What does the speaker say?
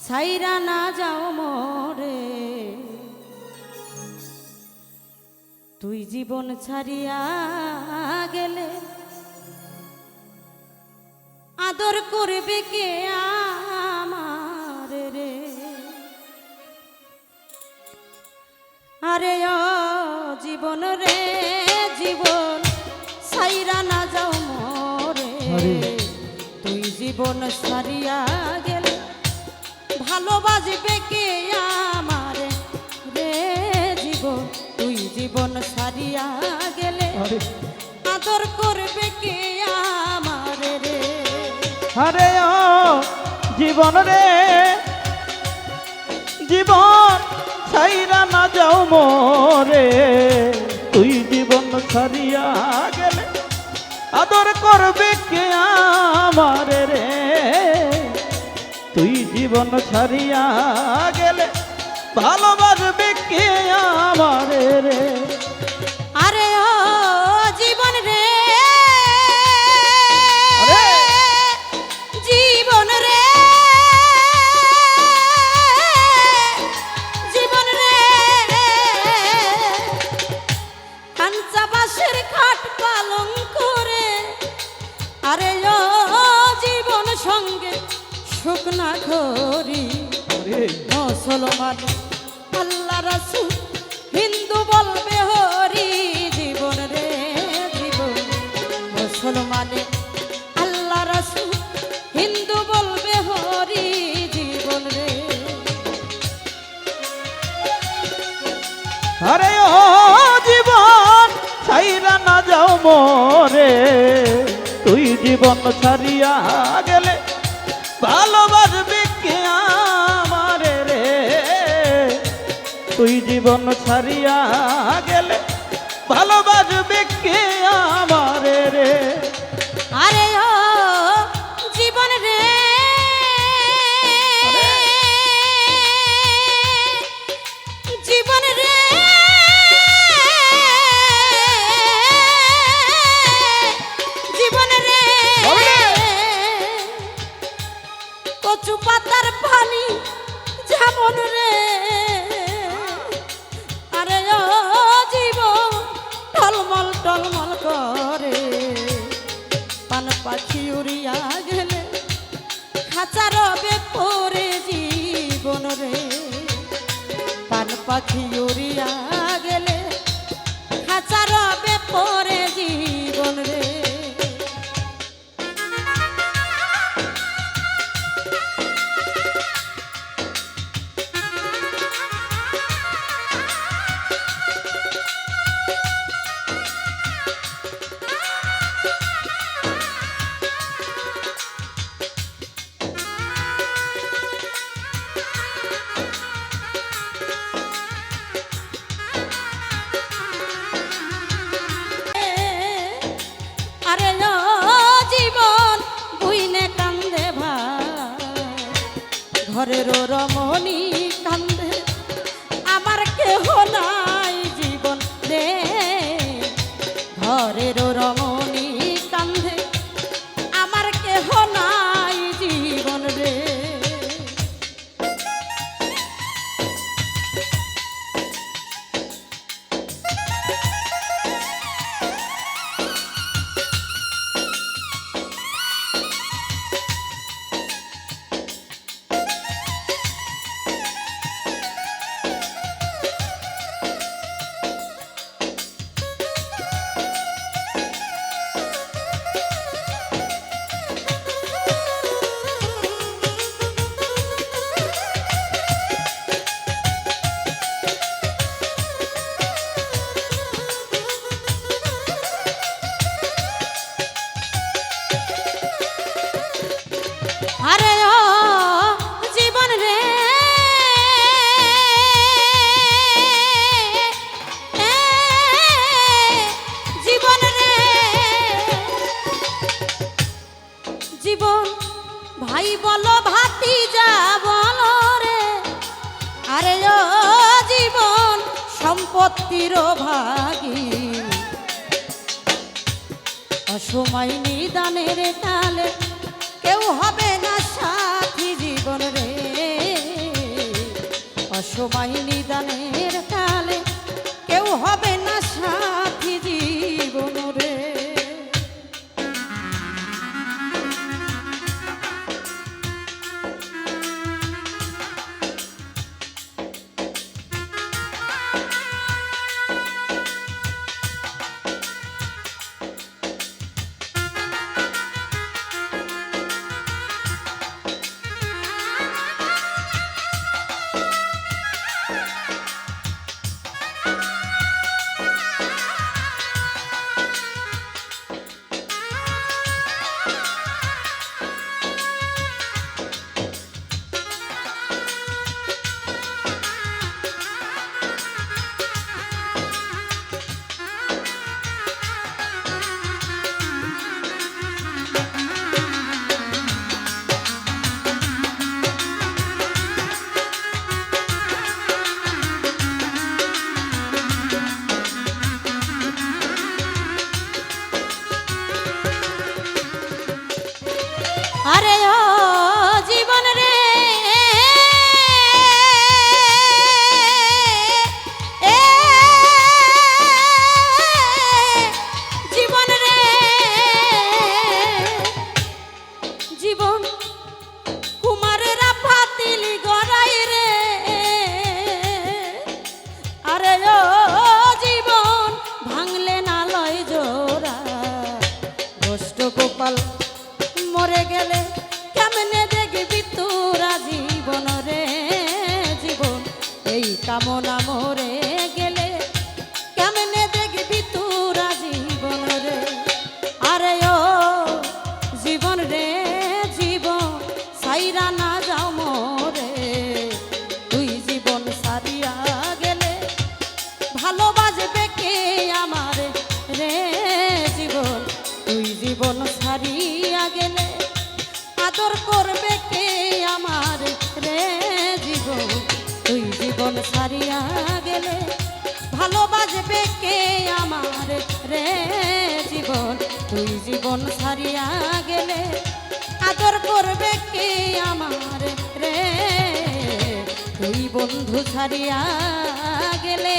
ছাইরা না যাও মোরে, তুই জীবন ছাড়িয়া গেলে আদর করবে কে আমার রে। আরে ও জীবন রে জীবন, ছাইরা না যাও মোরে, তুই জীবন ছাড়িয়া গেলে ভালোবাসবে কে আমার রে। জীবন তুই জীবন ছাড়িয়া গেলে আদর করবে কে আমার রে। আরে ও জীবন রে জীবন, ছাইরা না যাও মোরে, তুই জীবন ছাড়িয়া গেলে আদর করবে কে আমার রে। তুই জীবন ছাড়িয়া গেলে ভালোবাসবে কে আমার রে। আরে ও জীবন রে জীবন রে জীবন রে, কাঞ্চা বাঁশের খাট পালং করে, আরে ও জীবন সঙ্গে সুখ না করি। মুসলমান আল্লাহ রাসূল হিন্দু বলবে হরি, জীবন রে জীবন, মুসলমানে আল্লাহ রাসূল হিন্দু বলবে হরি, জীবন রে। আরে ও জীবন, ছাইরা না যাও মোরে, তুই জীবন ছাড়িয়া গেলে ভালোবাসবে কে আমার রে। তুই জীবন ছাড়িয়া গেলে ভালোবাসবে কে আমার রে। আরে ও জীবন রে জীবন রে জীবন রে, কচু পাতার পানি যেমন রে, আরে ও জীবন টলমল টলমল করে, পান পাখি উড়িয়া গেলে খাঁচা রবে পরে, জীবন রে পান পাখি উড়িয়া গেলে খাঁচা রবে পরে, জীবন রে। আরে ও জীবন বুইনে কান্দে ভাই, ঘরের রমণী কান্দে আমার কেহ নাই, জীবন রে ঘরের রমণী কান্দে আমার কেহ নাই, জীবন রে। আরে ও জীবন রে জীবন রে জীবন, ভাই বলো ভাতিজা বলো রে, আরে ও জীবন সম্পত্তির ভাগী, অসময় নিদানের কালে কেউ হবে না সাথী, জীবন রে অসময় নিদানের কালে কেউ হবে না সাথী জীবন রে। আরে ও জীবন রে এ জীবন রে জীবন কুমারেরা পাতিলি গড়াই রে। আরে ও জীবন ভাঙলে না লয় জোড়া কষ্ট গোপাল মরে গেলে কেমনে দেখবি তোরা জীবন রে। জীবন এই কামনা মরে গেলে কেমনে দেখবি তোরা জীবন রে। আরে ও জীবন রে জীবন সাইরা না যাও মরে তুই জীবন সারিয়া গেলে ভালোবাসবে কে আমার রে। জীবন তুই জীবন সারিয়া গেলে আদর করবে কে আমার রে। জীবন তুই জীবন সারিয়া গেলে ভালোবাসবে কে আমার রে। জীবন তুই জীবন সারিয়া গেলে আদর করবে কে আমার রে। তুই বন্ধু ছাড়িয়া গেলে